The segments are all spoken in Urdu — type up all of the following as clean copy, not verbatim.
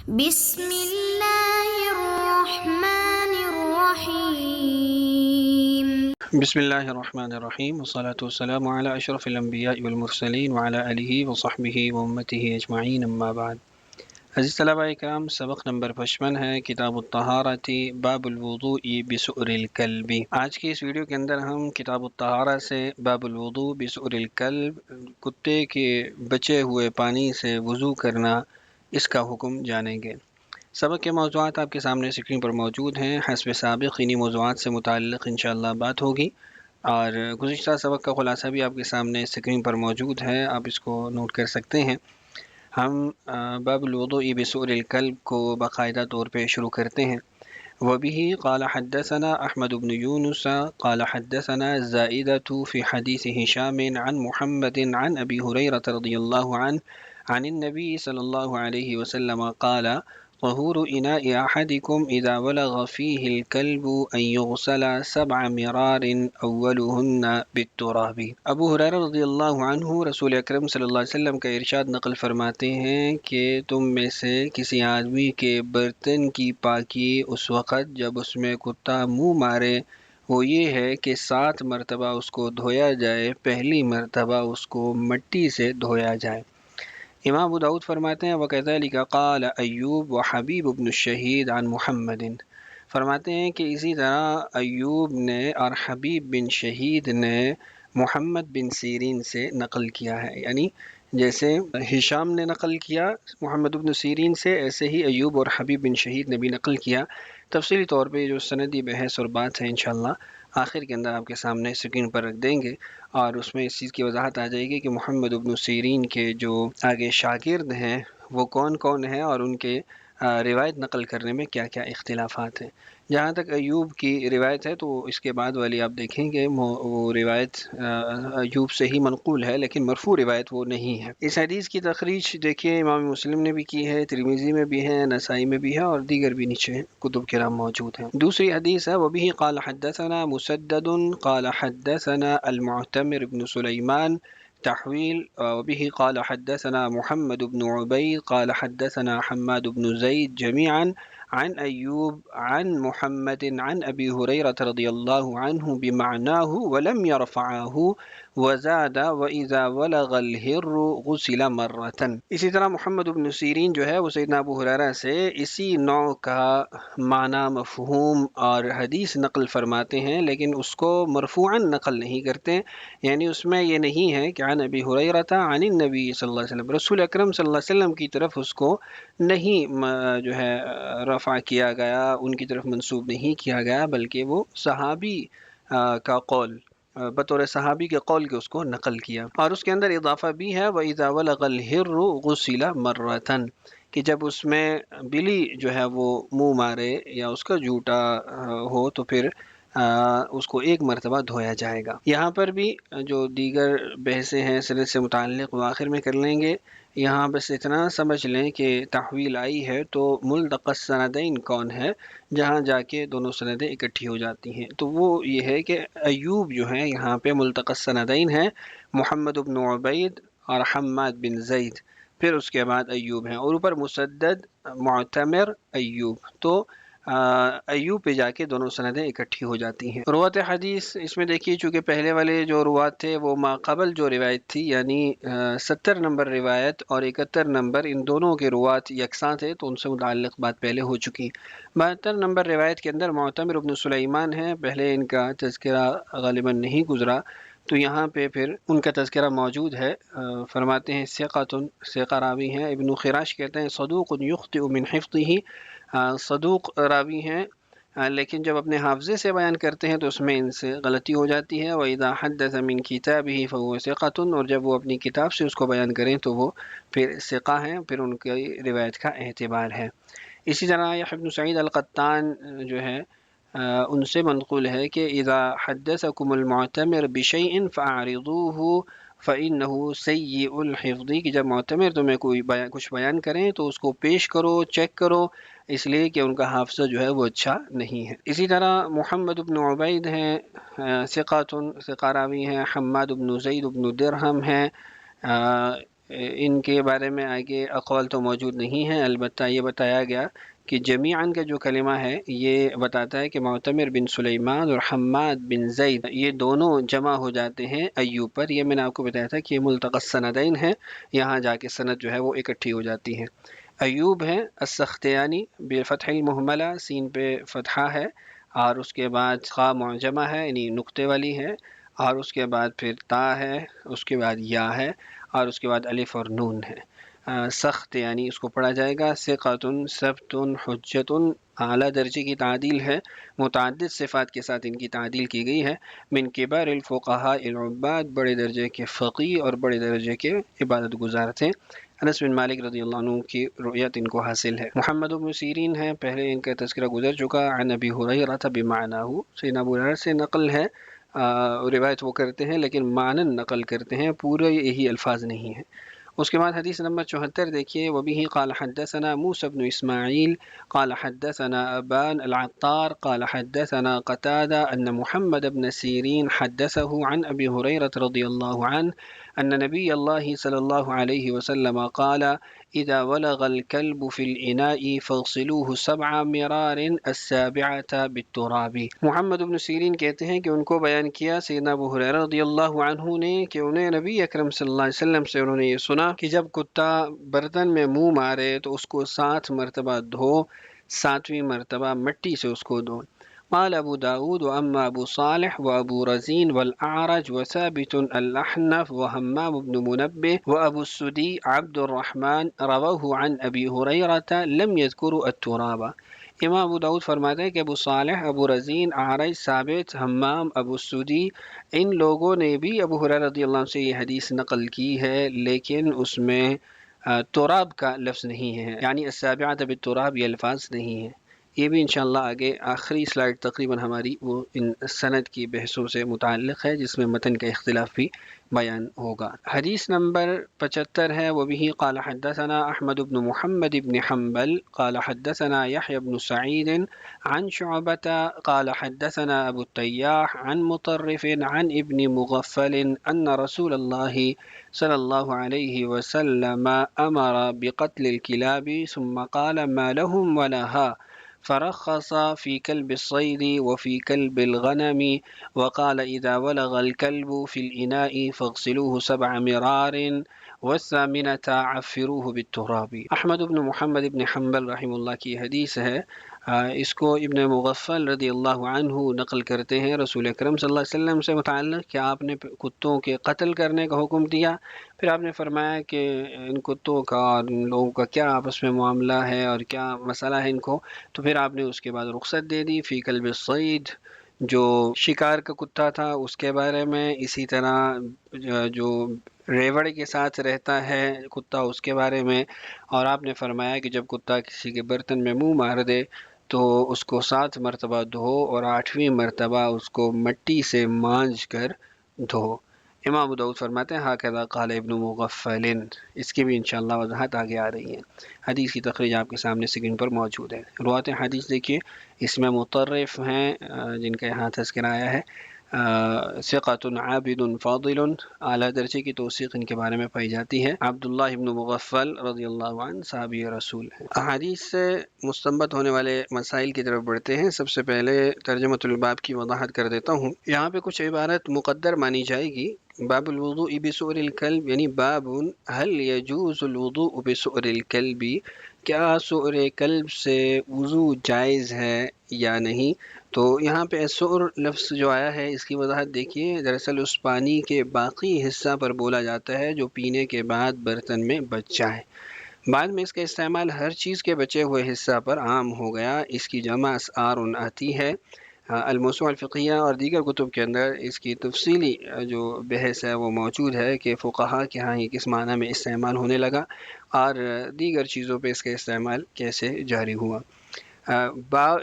بسم اللہ الرحمن الرحیم۔ بسم اللہ الرحمن الرحیم والصلاة والسلام علی اشرف الانبیاء والمرسلین وعلی آلہ وصحبہ وامتہ اجمعین اما بعد۔ عزیز طلبہ اکرام، سبق نمبر 55 ہے کتاب الطہارۃ باب الوضوء بسؤر الکلب۔ آج کی اس ویڈیو کے اندر ہم کتاب الطہارہ سے باب الوضوء بسؤر الکلب، کتے کے بچے ہوئے پانی سے وضو کرنا، اس کا حکم جانیں گے۔ سبق کے موضوعات آپ کے سامنے اسکرین پر موجود ہیں۔ حسب سابق انہی موضوعات سے متعلق انشاءاللہ بات ہوگی، اور گزشتہ سبق کا خلاصہ بھی آپ کے سامنے اسکرین پر موجود ہے، آپ اس کو نوٹ کر سکتے ہیں۔ ہم باب الوضوء بسؤر الکلب کو باقاعدہ طور پہ شروع کرتے ہیں۔ وبه قال حدثنا احمد بن يونس قال حدثنا الزائدة في حديث هشام عن محمد عن ابي هريرة رضي الله عنه عن النبي صلى الله عليه وسلم قال طهور إناء أحدكم إذا ولغ فيه الكلب أن يغسل 7 مرار أولهن بالتراب۔ ابو ہریرہ رضی اللہ عنہ رسول اکرم صلی اللہ علیہ وسلم کا ارشاد نقل فرماتے ہیں کہ تم میں سے کسی آدمی کے برتن کی پاکی اس وقت جب اس میں کتا منہ مارے وہ یہ ہے کہ 7 مرتبہ اس کو دھویا جائے، پہلی مرتبہ اس کو مٹی سے دھویا جائے۔ امام ابو داؤد فرماتے ہیں وَكَذَلِكَ قَالَ ایوب وحبیب بن الشہید عن محمد، فرماتے ہیں کہ اسی طرح ایوب نے اور حبیب بن شہید نے محمد بن سیرین سے نقل کیا ہے، یعنی جیسے ہشام نے نقل کیا محمد بن سیرین سے، ایسے ہی ایوب اور حبیب بن شہید نے بھی نقل کیا۔ تفصیلی طور پہ جو سندی بحث اور بات ہے انشاءاللہ آخر کے اندر آپ کے سامنے اسکرین پر رکھ دیں گے، اور اس میں اس چیز کی وضاحت آ جائے گی کہ محمد بن سیرین کے جو آگے شاگرد ہیں وہ کون کون ہیں اور ان کے روایت نقل کرنے میں کیا کیا اختلافات ہیں۔ جہاں تک ایوب کی روایت ہے تو اس کے بعد والی آپ دیکھیں گے وہ روایت ایوب سے ہی منقول ہے، لیکن مرفوع روایت وہ نہیں ہے۔ اس حدیث کی تخریج دیکھیے امام مسلم نے بھی کی ہے، ترمذی میں بھی ہے، نسائی میں بھی ہے، اور دیگر بھی نیچے کتب کرام موجود ہیں۔ دوسری حدیث ہے وبه قال حدثنا مسدد قال حدثنا المعتمر بن سلیمان تحویل وبه قال حدثنا محمد بن عبید قال حدثنا حماد بن زید جميعا عن ایوب عن محمد عن ابی ہریرہ رضی اللہ عنہ بمعناه ولم يرفعه وزاد وإذا ولغ الهر غسل مرة۔ اسی طرح محمد بن سیرین جو ہے وہ سیدنا ابو ہریرہ سے اسی نوع کا معنی مفہوم اور حدیث نقل فرماتے ہیں، لیکن اس کو مرفوعاً نقل نہیں کرتے، یعنی اس میں یہ نہیں ہے کہ عن ابی ہریرہ عن النبی صلی اللہ علیہ وسلم، رسول اکرم صلی اللہ علیہ وسلم کی طرف اس کو نہیں جو ہے رفع کیا گیا، ان کی طرف منسوب نہیں کیا گیا، بلکہ وہ صحابی کا قول، بطور صحابی کے قول کے اس کو نقل کیا، اور اس کے اندر اضافہ بھی ہے وَإِذَا وَلَغَ الْهِرُّ غُسِلَ مَرَّةً، کہ جب اس میں بلی جو ہے وہ منہ مارے یا اس کا جھوٹا ہو تو پھر اس کو ایک مرتبہ دھویا جائے گا۔ یہاں پر بھی جو دیگر بحثیں ہیں سند سے متعلق وہ آخر میں کر لیں گے، یہاں بس اتنا سمجھ لیں کہ تحویل آئی ہے تو ملتقى السندین کون ہے، جہاں جا کے دونوں سندیں اکٹھی ہو جاتی ہیں، تو وہ یہ ہے کہ ایوب جو ہیں یہاں پہ ملتقى السندین ہیں، محمد بن عبید اور حماد بن زید، پھر اس کے بعد ایوب ہیں، اور اوپر مسدد معتمر ایوب، تو ایوب پہ جا کے دونوں سندیں اکٹھی ہو جاتی ہیں۔ روات حدیث اس میں دیکھیے، چونکہ پہلے والے جو روات تھے وہ ما قبل جو روایت تھی، یعنی 70 نمبر روایت اور 71 نمبر، ان دونوں کے روات یکساں تھے تو ان سے متعلق بات پہلے ہو چکی۔ 72 نمبر روایت کے اندر معتمر بن سلیمان ہے، پہلے ان کا تذکرہ غالباً نہیں گزرا، تو یہاں پہ پھر ان کا تذکرہ موجود ہے۔ فرماتے ہیں ثقہ راوی ہیں، ابن خراش کہتے ہیں صدوق یخطئ من حفظہ، صدوق راوی ہیں لیکن جب اپنے حافظے سے بیان کرتے ہیں تو اس میں ان سے غلطی ہو جاتی ہے۔ وَإِذَا حَدَّثَ مِن كِتَابِهِ فَهُوَ ثِقَةٌ، اور جب وہ اپنی کتاب سے اس کو بیان کریں تو وہ پھر ثقہ ہیں، پھر ان کی روایت کا اعتبار ہے۔ اسی طرح یحییٰ بن سعید القطان جو ہے ان سے منقول ہے کہ اذا حدثکم المعتمر بشیء فاعرضوه فانه سیء الحفظ، کہ جب معتمر تمہیں کوئی کچھ بیان کریں تو اس کو پیش کرو، چیک کرو، اس لیے کہ ان کا حافظہ جو ہے وہ اچھا نہیں ہے۔ اسی طرح محمد بن عبید ہیں، ثقہ راوی ہیں، حماد بن زید بن درہم ہیں، ان کے بارے میں آگے اقوال تو موجود نہیں ہیں، البتہ یہ بتایا گیا کہ جمیعاً کا جو کلمہ ہے یہ بتاتا ہے کہ معتمر بن سلیمان اور حماد بن زید یہ دونوں جمع ہو جاتے ہیں ایوب پر۔ یہ میں نے آپ کو بتایا تھا کہ یہ ملتقى السندین ہے، یہاں جا کے سند جو ہے وہ اکٹھی ہو جاتی ہے۔ ایوب ہے السختیانی بفتح المہملہ، سین پہ فتحہ ہے، اور اس کے بعد خا معجمہ ہے یعنی نقطے والی ہے، اور اس کے بعد پھر تا ہے، اس کے بعد یا ہے، اور اس کے بعد الف اور نون ہے۔ سخت یعنی اس کو پڑھا جائے گا ثقۃ ثبت حجت، اعلیٰ درجے کی تعدیل ہے، متعدد صفات کے ساتھ ان کی تعدیل کی گئی ہے۔ من کبار الفقہاء العباد، بڑے درجے کے فقیہ اور بڑے درجے کے عبادت گزار تھے۔ انس بن مالک رضی اللہ عنہ کی رؤیت ان کو حاصل ہے۔ محمد بن سیرین ہے، پہلے ان کا تذکرہ گزر چکا۔ عن ابی ہریرہ بمعناہ، سیدنا ابو ہریرہ سے نقل ہے، روایت وہ کرتے ہیں لیکن معنن نقل کرتے ہیں، پورے یہی الفاظ نہیں ہیں۔ اس کے بعد حدیث نمبر 74 دیکھیے، وبه قال حدثنا موسى بن اسماعیل قال حدثنا ابان العطار قال حدثنا قتادة ان محمد بن سیرین حدثه عن ابی هريرة رضی اللہ عنہ ان نبی اللہ صلی اللہ علیہ وسلم قال اذا ولغ الكلب في الاناء فاغسلوه 7 مرار السابعة بالتراب۔ محمد بن سیرین کہتے ہیں کہ ان کو بیان کیا سیدنا ابو ہریرہ رضی اللہ عنہ نے کہ انہیں نبی اکرم صلی اللہ علیہ وسلم سے انہوں نے یہ سنا کہ جب کتا برتن میں منہ مارے تو اس کو 7 مرتبہ دھو، 7ویں مرتبہ مٹی سے اس کو دھو۔ قال ابو داود واما ابو صالح وابو رزین والاعرج وثابت الاحنف وهمام بن منبه وابو السدی عبد الرحمن رووه عن ابی ہریرہ لم يذكروا التراب۔ امام ابو داود فرماتے ہیں کہ ابو صالح، ابو رزین، اعرج، ثابت، حمام، ابو سدی، ان لوگوں نے بھی ابو ہریرہ رضی اللہ عنہ سے یہ حدیث نقل کی ہے، لیکن اس میں تراب کا لفظ نہیں ہے، یعنی السابعۃ بالتراب یہ الفاظ نہیں ہیں۔ یہ بھی انشاءاللہ آگے آخری سلائیڈ تقریباً ہماری وہ ان سند کی بحثوں سے متعلق ہے، جس میں متن کا اختلاف بھی بیان ہوگا۔ حدیث نمبر 75 ہے، وبه قال حدثنا احمد بن محمد بن حنبل قال حدثنا يحيى بن سعيد عن شعبة قال حدثنا ابو التياح عن مطرف عن ابن مغفل ان رسول الله صلی اللہ علیہ وسلم امر بقتل الكلاب ثم قال ما لهم ولها، فرخص في كلب الصيد وفي كلب الغنم، وقال إذا ولغ الكلب في الإناء فاغسلوه 7 مرار والثامنة عفروه بالتراب۔ احمد بن محمد بن حنبل رحمہ اللہ کی حدیث ہے، اس کو ابن مغفل رضی اللہ عنہ نقل کرتے ہیں رسول اکرم صلی اللہ علیہ وسلم سے متعلق کہ آپ نے کتوں کے قتل کرنے کا حکم دیا، پھر آپ نے فرمایا کہ ان کتوں کا اور ان لوگوں کا کیا آپس میں معاملہ ہے اور کیا مسئلہ ہے ان کو، تو پھر آپ نے اس کے بعد رخصت دے دی۔ فی کلب الصید، جو شکار کا کتا تھا اس کے بارے میں، اسی طرح جو ریوڑ کے ساتھ رہتا ہے کتا اس کے بارے میں، اور آپ نے فرمایا کہ جب کتا کسی کے برتن میں منہ مار دے تو اس کو 7 مرتبہ دھو اور 8ویں مرتبہ اس کو مٹی سے مانج کر دھو۔ امام ابو داؤد فرماتے ہیں ہاکذا قال ابن مغفل، اس کی بھی انشاءاللہ وضاحت آگے آ رہی ہے۔ حدیث کی تخریج آپ کے سامنے اسکرین پر موجود ہے۔ روایت حدیث دیکھیے، اس میں مطرف ہیں جن کا یہاں تذکرہ آیا ہے، ثقۃ عابد فاضل، اعلیٰ درجے کی توثیق ان کے بارے میں پائی جاتی ہے۔ عبداللہ ابن مغفل رضی اللہ عنہ صحابی رسول ہیں۔ احادیث سے مستنبط ہونے والے مسائل کی طرف بڑھتے ہیں۔ سب سے پہلے ترجمۃ الباب کی وضاحت کر دیتا ہوں۔ یہاں پہ کچھ عبارت مقدر مانی جائے گی۔ باب الوضوء بسؤر الکلب، یعنی باب هل يجوز الوضوء بسؤر الکلب، کیا سؤر کلب سے وضو جائز ہے یا نہیں؟ تو یہاں پہ سؤر لفظ جو آیا ہے اس کی وضاحت دیکھیے، دراصل اس پانی کے باقی حصہ پر بولا جاتا ہے جو پینے کے بعد برتن میں بچ جائے۔ بعد میں اس کا استعمال ہر چیز کے بچے ہوئے حصہ پر عام ہو گیا۔ اس کی جمع اسعار آتی ہے۔ الموسوعہ الفقہیہ اور دیگر کتب کے اندر اس کی تفصیلی جو بحث ہے وہ موجود ہے کہ فقہا کے ہاں یہ کس معنی میں استعمال ہونے لگا اور دیگر چیزوں پہ اس کا استعمال کیسے جاری ہوا۔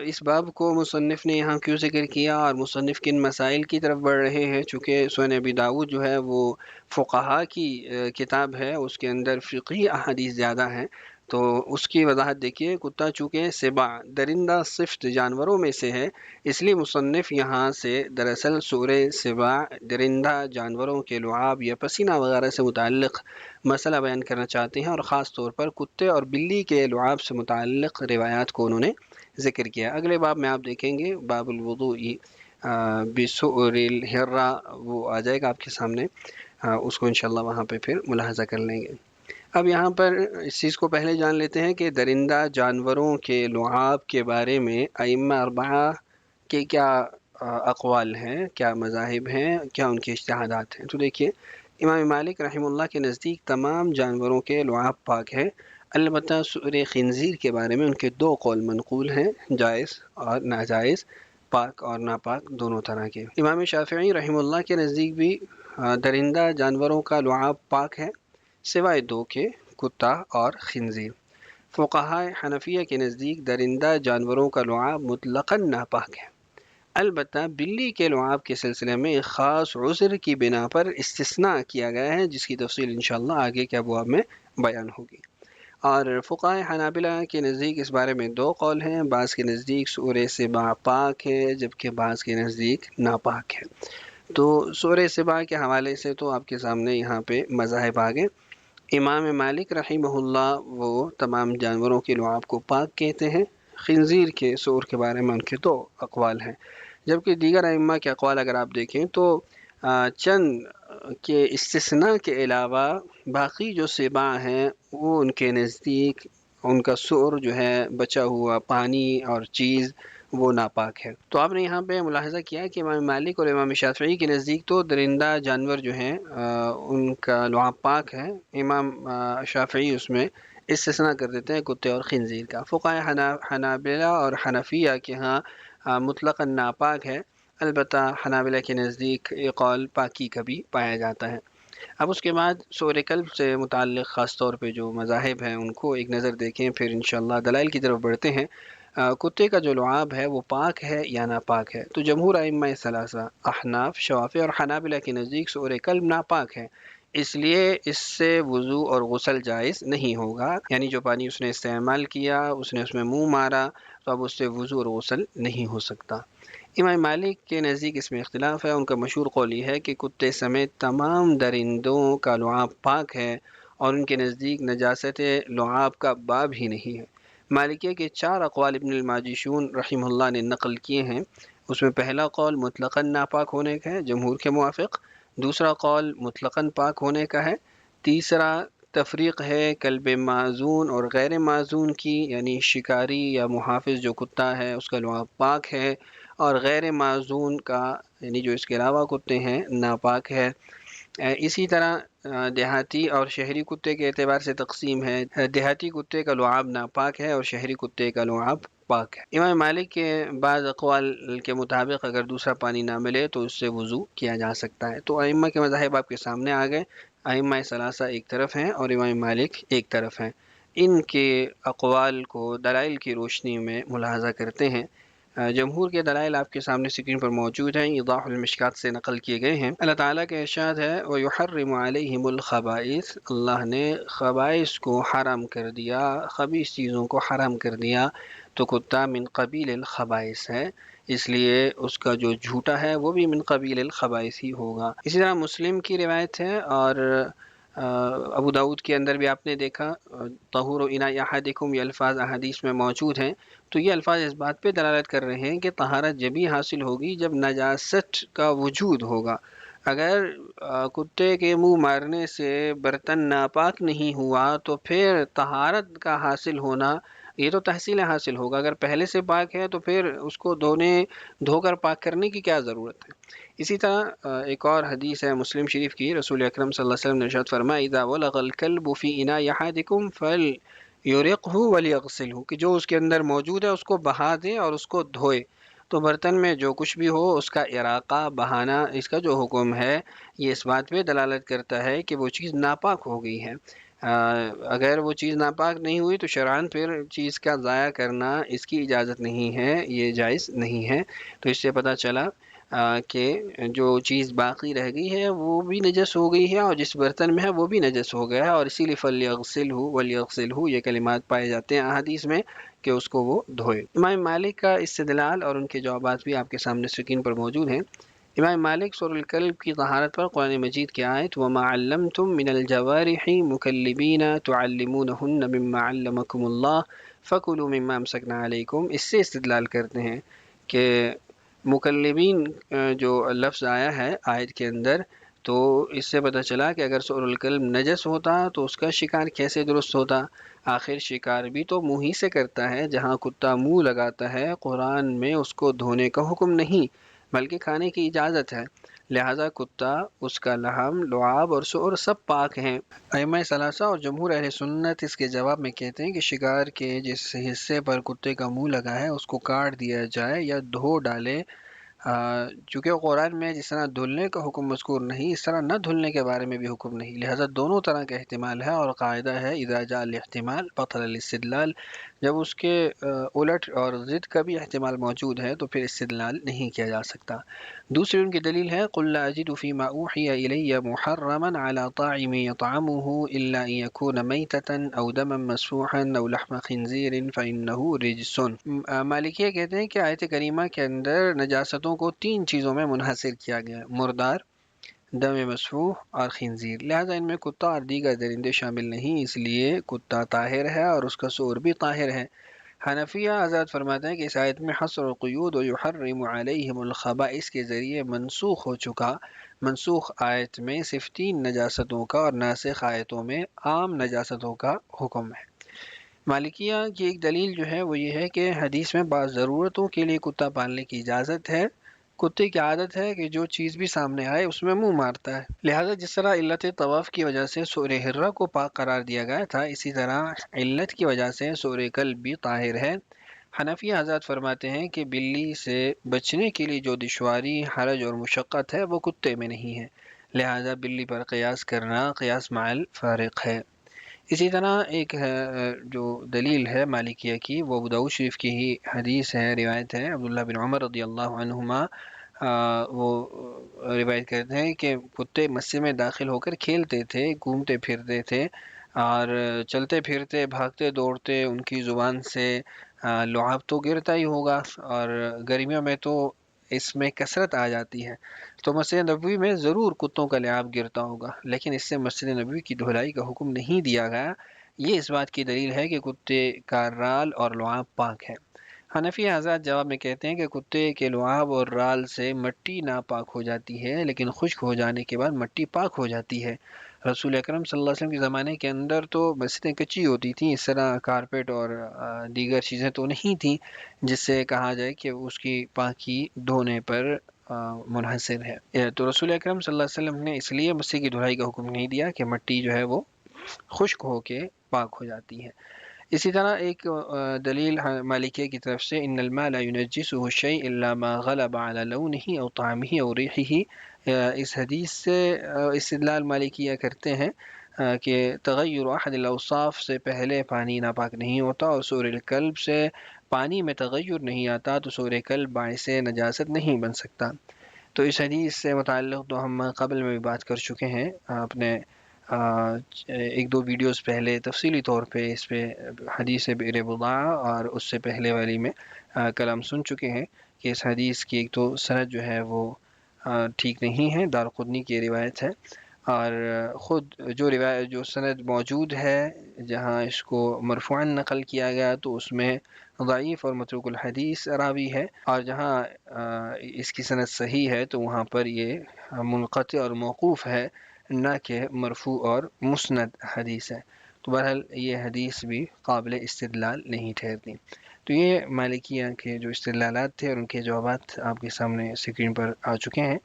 اس باب کو مصنف نے یہاں کیوں ذکر کیا اور مصنف کن مسائل کی طرف بڑھ رہے ہیں؟ چونکہ سنن ابی داؤد جو ہے وہ فقہا کی کتاب ہے، اس کے اندر فقہی احادیث زیادہ ہیں، تو اس کی وضاحت دیکھیے، کتا چونکہ سبع درندہ صفت جانوروں میں سے ہے، اس لیے مصنف یہاں سے دراصل سورہ سبع درندہ جانوروں کے لعاب یا پسینہ وغیرہ سے متعلق مسئلہ بیان کرنا چاہتے ہیں، اور خاص طور پر کتے اور بلی کے لعاب سے متعلق روایات کو انہوں نے ذکر کیا۔ اگلے باب میں آپ دیکھیں گے باب الوضوء بسؤر الحرہ، وہ آ جائے گا آپ کے سامنے، اس کو انشاءاللہ وہاں پہ پھر ملاحظہ کر لیں گے۔ اب یہاں پر اس چیز کو پہلے جان لیتے ہیں کہ درندہ جانوروں کے لعاب کے بارے میں ائمہ اربعہ کے کیا اقوال ہیں، کیا مذاہب ہیں، کیا ان کے اجتہادات ہیں۔ تو دیکھیے، امام مالک رحمہ اللہ کے نزدیک تمام جانوروں کے لعاب پاک ہے، البتہ سؤر خنزیر کے بارے میں ان کے دو قول منقول ہیں، جائز اور ناجائز، پاک اور ناپاک دونوں طرح کے۔ امام شافعی رحمہ اللہ کے نزدیک بھی درندہ جانوروں کا لعاب پاک ہے، سوائے دو کے، کتا اور خنزیر۔ فقہائے حنفیہ کے نزدیک درندہ جانوروں کا لعاب مطلقاً ناپاک ہے، البتہ بلی کے لعاب کے سلسلے میں ایک خاص عذر کی بنا پر استثناء کیا گیا ہے، جس کی تفصیل انشاءاللہ آگے کے ابواب میں بیان ہوگی۔ اور فقہائے حنابلہ کے نزدیک اس بارے میں دو قول ہیں، بعض کے نزدیک سورہ سبع پاک ہے جبکہ بعض کے نزدیک ناپاک ہے۔ تو سورہ سبع کے حوالے سے تو آپ کے سامنے یہاں پہ مذاہب آگے۔ امام مالک رحمہ اللہ وہ تمام جانوروں کے لعاب کو پاک کہتے ہیں، خنزیر کے سور کے بارے میں ان کے دو اقوال ہیں، جبکہ دیگر ائمہ کے اقوال اگر آپ دیکھیں تو چند کے استثناء کے علاوہ باقی جو سبع ہیں وہ ان کے نزدیک ان کا سور جو ہے بچا ہوا پانی اور چیز وہ ناپاک ہے۔ تو آپ نے یہاں پہ ملاحظہ کیا کہ امام مالک اور امام شافعی کے نزدیک تو درندہ جانور جو ہیں ان کا لعاب پاک ہے، امام شافعی اس میں استثناء کر دیتے ہیں کتے اور خنزیر کا۔ فقہائے حنابلہ اور حنفیہ کے ہاں مطلقاً ناپاک ہے، البتہ حنابلہ کے نزدیک یہ قول پاکی کا بھی پایا جاتا ہے۔ اب اس کے بعد سور کلب سے متعلق خاص طور پہ جو مذاہب ہیں ان کو ایک نظر دیکھیں، پھر انشاءاللہ دلائل کی طرف بڑھتے ہیں۔ کتے کا جو لعاب ہے وہ پاک ہے یا ناپاک ہے؟ تو جمہور ائمہ ثلاثہ احناف، شوافی اور حنابلہ کے نزدیک سور کلب ناپاک ہے، اس لیے اس سے وضو اور غسل جائز نہیں ہوگا، یعنی جو پانی اس نے استعمال کیا، اس نے اس میں منہ مارا، تو اب اس سے وضو اور غسل نہیں ہو سکتا۔ امام مالک کے نزدیک اس میں اختلاف ہے، ان کا مشہور قول یہ ہے کہ کتے سمیت تمام درندوں کا لعاب پاک ہے، اور ان کے نزدیک نجاست لعاب کا باب ہی نہیں ہے۔ مالکیہ کے چار اقوال ابن الماجشون رحمہ اللہ نے نقل کیے ہیں، اس میں پہلا قول مطلقاً ناپاک ہونے کا ہے جمہور کے موافق، دوسرا قول مطلقاً پاک ہونے کا ہے، تیسرا تفریق ہے کلب معزون اور غیر معزون کی، یعنی شکاری یا محافظ جو کتا ہے اس کا لعاب پاک ہے، اور غیر معزون کا یعنی جو اس کے علاوہ کتے ہیں ناپاک ہے۔ اسی طرح دیہاتی اور شہری کتے کے اعتبار سے تقسیم ہے، دیہاتی کتے کا لعاب ناپاک ہے اور شہری کتے کا لعاب پاک ہے۔ امام مالک کے بعض اقوال کے مطابق اگر دوسرا پانی نہ ملے تو اس سے وضو کیا جا سکتا ہے۔ تو ائمہ کے مذاہب آپ کے سامنے آ گئے، ائمہ ثلاثہ ایک طرف ہیں اور امام مالک ایک طرف ہیں۔ ان کے اقوال کو دلائل کی روشنی میں ملاحظہ کرتے ہیں۔ جمہور کے دلائل آپ کے سامنے اسکرین پر موجود ہیں، ایضاح المشکات سے نقل کیے گئے ہیں۔ اللہ تعالیٰ کا ارشاد ہے وَيُحَرِّمُ عَلَيْهِمُ الْخَبَائِثَ، اللہ نے خبائث کو حرام کر دیا، خبیث چیزوں کو حرام کر دیا، تو کتا من قبیل الخبائث ہے، اس لیے اس کا جو جھوٹا ہے وہ بھی من قبیل الخبائث ہی ہوگا۔ اسی طرح مسلم کی روایت ہے اور ابو داؤد کے اندر بھی آپ نے دیکھا طہور اناء احدکم، یہ الفاظ احادیث میں موجود ہیں، تو یہ الفاظ اس بات پہ دلالت کر رہے ہیں کہ طہارت جبھی حاصل ہوگی جب نجاست کا وجود ہوگا۔ اگر کتے کے منہ مارنے سے برتن ناپاک نہیں ہوا تو پھر طہارت کا حاصل ہونا یہ تو تحصیل حاصل ہوگا، اگر پہلے سے پاک ہے تو پھر اس کو دھو کر پاک کرنے کی کیا ضرورت ہے۔ اسی طرح ایک اور حدیث ہے مسلم شریف کی، رسول اکرم صلی اللہ علیہ وسلم نے ارشاد فرمایا اذا ولغ الكلب في اناء احدكم فليرقه وليغسله، کہ جو اس کے اندر موجود ہے اس کو بہا دے اور اس کو دھوئے۔ تو برتن میں جو کچھ بھی ہو اس کا اراقہ بہانا، اس کا جو حکم ہے یہ اس بات پہ دلالت کرتا ہے کہ وہ چیز ناپاک ہو گئی ہے۔ اگر وہ چیز ناپاک نہیں ہوئی تو شرعاً پھر چیز کا ضائع کرنا اس کی اجازت نہیں ہے، یہ جائز نہیں ہے۔ تو اس سے پتہ چلا کہ جو چیز باقی رہ گئی ہے وہ بھی نجس ہو گئی ہے اور جس برتن میں ہے وہ بھی نجس ہو گیا ہے، اور اسی لیے فلیغسلہ ولیغسلہ یہ کلمات پائے جاتے ہیں احادیث میں کہ اس کو وہ دھوئے۔ امام مالک کا استدلال اور ان کے جوابات بھی آپ کے سامنے اسکرین پر موجود ہیں۔ امام مالک سورۃ الکلب کی طہارت پر قرآن مجید کی آیت وَمَا عَلَّمْتُم مِّنَ الْجَوَارِحِ مُكَلِّبِينَ تُعَلِّمُونَهُنَّ مِمَّا عَلَّمَكُمُ اللَّهُ فَكُلُوا مِمَّا أَمْسَكْنَا عَلَيْكُمْ، اس سے استدلال کرتے ہیں کہ مکلبین جو لفظ آیا ہے آیت کے اندر، تو اس سے پتہ چلا کہ اگر سورۃ الکلب نجس ہوتا تو اس کا شکار کیسے درست ہوتا؟ آخر شکار بھی تو منہ ہی سے کرتا ہے، جہاں کتا منہ لگاتا ہے قرآن میں اس کو دھونے کا حکم نہیں بلکہ کھانے کی اجازت ہے، لہذا کتا، اس کا لحم، لعاب اور سؤر سب پاک ہیں۔ ائمہ ثلاثہ اور جمہور اہل سنت اس کے جواب میں کہتے ہیں کہ شکار کے جس حصے پر کتے کا منہ لگا ہے اس کو کاٹ دیا جائے یا دھو ڈالے، چونکہ قرآن میں جس طرح دھلنے کا حکم مذکور نہیں اس طرح نہ دھلنے کے بارے میں بھی حکم نہیں، لہذا دونوں طرح کا احتمال ہے، اور قاعدہ ہے اذا جاء الاحتمال بطل الاستدلال، جب اس کے الٹ اور ضد کا بھی احتمال موجود ہے تو پھر استدلال نہیں کیا جا سکتا۔ دوسری ان کی دلیل ہے قل لا اجد فيما اوحي الي محرما على طاعم يطعمه الا ان يكون ميتة او دما مسفوحا او لحم خنزير فانه رجس۔ مالکیہ کہتے ہیں کہ آیت کریمہ کے اندر نجاستوں کو تین چیزوں میں منحصر کیا گیا ہے، مردار، دم مسفوح اور خنزیر، لہذا ان میں کتا اور دیگر درندے شامل نہیں، اس لیے کتا طاہر ہے اور اس کا سور بھی طاہر ہے۔ حنفیہ حضرات فرماتے ہیں کہ اس آیت میں حصر القیود و یحرم علیہم الخبائث کے ذریعے منسوخ آیت میں صرف تین نجاستوں کا اور ناسخ آیتوں میں عام نجاستوں کا حکم ہے۔ مالکیہ کی ایک دلیل جو ہے وہ یہ ہے کہ حدیث میں بعض ضرورتوں کے لیے کتا پالنے کی اجازت ہے۔ کتے کی عادت ہے کہ جو چیز بھی سامنے آئے اس میں منہ مارتا ہے، لہذا جس طرح علت طواف کی وجہ سے سور ہرہ کو پاک قرار دیا گیا تھا، اسی طرح علت کی وجہ سے سور کلب بھی طاہر ہے۔ حنفی حضرات فرماتے ہیں کہ بلی سے بچنے کے لیے جو دشواری، حرج اور مشقت ہے وہ کتے میں نہیں ہے، لہذا بلی پر قیاس کرنا قیاس مع الفارق ہے۔ اسی طرح ایک جو دلیل ہے مالکیہ کی وہ ابو داؤد شریف کی ہی حدیث ہے، روایت ہے عبداللہ بن عمر رضی اللہ عنہما، وہ روایت کرتے ہیں کہ کتے مسجد میں داخل ہو کر کھیلتے تھے، گھومتے پھرتے تھے اور چلتے پھرتے، بھاگتے دوڑتے، ان کی زبان سے لعاب تو گرتا ہی ہوگا، اور گرمیوں میں تو اس میں کثرت آ جاتی ہے، تو مسجد نبوی میں ضرور کتوں کا لعاب گرتا ہوگا، لیکن اس سے مسجد نبوی کی دھلائی کا حکم نہیں دیا گیا۔ یہ اس بات کی دلیل ہے کہ کتے کا رال اور لعاب پاک ہے۔ حنفی حضرات جواب میں کہتے ہیں کہ کتے کے لعاب اور رال سے مٹی ناپاک ہو جاتی ہے، لیکن خشک ہو جانے کے بعد مٹی پاک ہو جاتی ہے۔ رسول اکرم صلی اللہ علیہ وسلم کے زمانے کے اندر تو مسجدیں کچی ہوتی تھیں، اس طرح کارپیٹ اور دیگر چیزیں تو نہیں تھیں جس سے کہا جائے کہ اس کی پاکی دھونے پر منحصر ہے۔ تو رسول اکرم صلی اللہ علیہ وسلم نے اس لیے مسجد کی دھلائی کا حکم نہیں دیا کہ مٹی جو ہے وہ خشک ہو کے پاک ہو جاتی ہے۔ اسی طرح ایک دلیل مالکیہ کی طرف سے ان الماء لا ينجسه شيء الا ما غلب على لونه او طعمه او ريحه، اس حدیث سے استدلال مالکیہ کرتے ہیں کہ تغیر احد الاوصاف سے پہلے پانی ناپاک نہیں ہوتا، اور سور الکلب سے پانی میں تغیر نہیں آتا تو سور کلب باعث نجاست نہیں بن سکتا۔ تو اس حدیث سے متعلق تو ہم قبل میں بھی بات کر چکے ہیں، اپنے ایک دو ویڈیوز پہلے تفصیلی طور پہ اس پہ حدیث بئر بضاعہ اور اس سے پہلے والی میں کلام سن چکے ہیں کہ اس حدیث کی ایک تو سند جو ہے وہ ٹھیک نہیں ہے، دارقطنی کی روایت ہے، اور خود جو سند موجود ہے جہاں اس کو مرفوعاً نقل کیا گیا تو اس میں ضعیف اور متروک الحدیث راوی ہے، اور جہاں اس کی سند صحیح ہے تو وہاں پر یہ منقطع اور موقوف ہے، نہ کہ مرفوع اور مسند حدیث ہے، تو بہرحال یہ حدیث بھی قابل استدلال نہیں ٹھہرتی۔ تو یہ مالکیہ کے جو استدلالات تھے اور ان کے جوابات آپ کے سامنے اسکرین پر آ چکے ہیں۔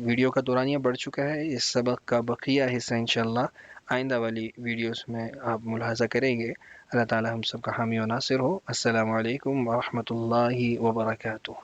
ویڈیو کا دورانیہ بڑھ چکا ہے، اس سبق کا بقیہ حصہ انشاءاللہ آئندہ والی ویڈیوز میں آپ ملاحظہ کریں گے۔ اللہ تعالی ہم سب کا حامی و ناصر ہو۔ السلام علیکم ورحمۃ اللہ وبرکاتہ۔